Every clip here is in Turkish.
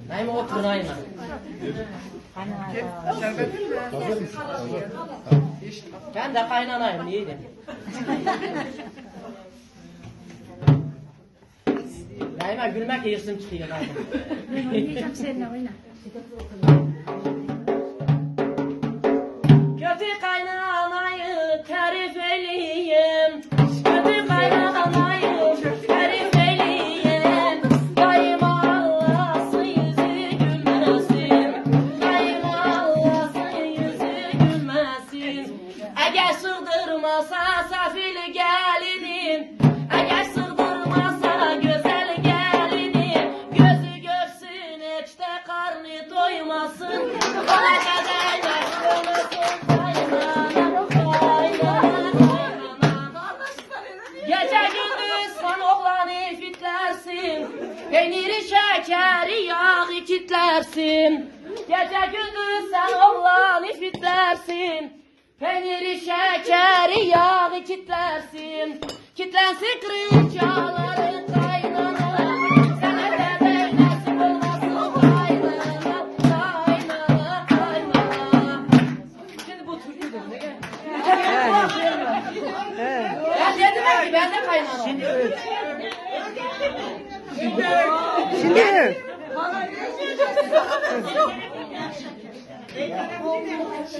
Naime otur Naime. Ben de kaynanayım yiğidim. Naime gülmek yırsın çıkıyor Naime. Ben oynayacağım seninle oyna. Kötü kaynanayı tarif eleyim. Kötü kaynanayı tarif eleyim. Daima Allah'sın yüzü gülmesin. Daima Allah'sın yüzü gülmesin. Eğer sığdırmasa safil gelinim. Eğer sığdırmasa güzel gelinim. Gözü görsün hiç de karnı doymasın. Ona kadar yaşlanırsın kaynana, kaynana. Gece gündüz sen oğlanı fitlersin. Peyniri, şekeri, yağı kitlersin. Gece gündüz sen oğlanı fitlersin. Peyniri, şekeri, yağı kitlersin. Kitlensin kırıkçaların kaynana. Sana da nasip olmasın kaynana, kaynana, kaynana. Şimdi bu türküdür ne gel? Ben dedim ki ben de kaynana. Şimdi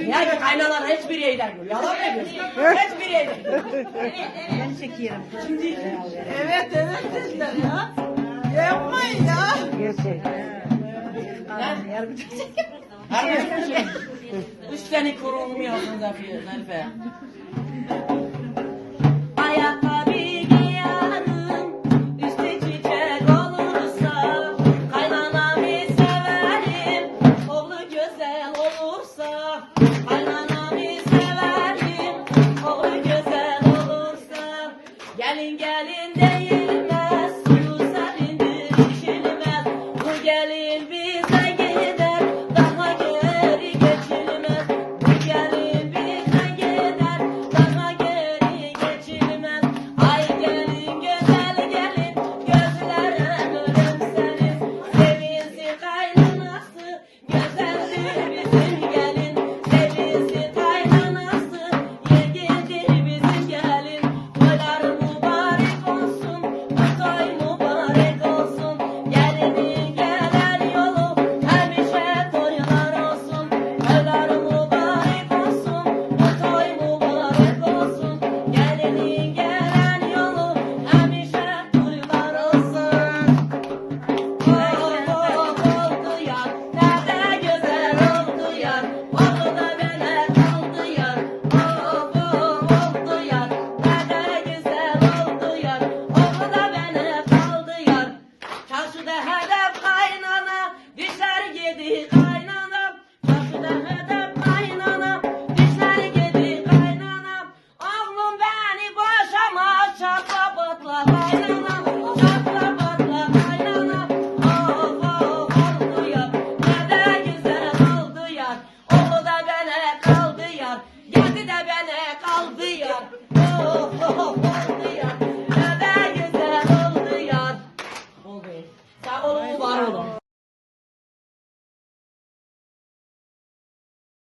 Yani kaynalar hiçbir yerden gör. Yalan mı diyorsun? Hiçbir yerden. Ben çekiyorum. Evet dediler ya. Yapmayın ya. gerçek. Arkadaşım, üstteni kurulumu yazın da Zarife. Ayakkabı giyerim, üstü çiçek olursa, kaynanamı severim, oğlu güzel olursa, kaynanamı severim, oğlu güzel olursa, gelin gelin değilmez, suyu serindir içilmez, bu gelin bize gider, daha geri geçilmez, bu gelin bize gider, daha geri geçilmez. Ay gelin güzel gelin, gözlerim ölümseniz, sevinsin kaynanası, güzeldir bizim gelin, sevinsin kaynanası, yegindir bizim gelin. Toylar mübarek olsun, bu toy mübarek olsun, gelinin gelen yolu hemşe toylar olsun. Toylar mübarek olsun, bu toy mübarek olsun, gelinin gelen yolu hemşe toylar olsun. Oldu yar, nerede güzel oldu yar, oldu da bana kaldı yar. Oldu yar, nerede güzel oldu yar, oldu da bana kaldı yar. Çarşıda hedef kaynana, düşler yedi kaynana. Çarşıda hedef kaynana, düşler yedi kaynana. Oğlum beni boşama, çakla batla kaynana. Çakla batla kaynana. Oldu yar, nerede güzel oldu yar, oldu da bana kaldı yar. Geldi de bana kaldı yar.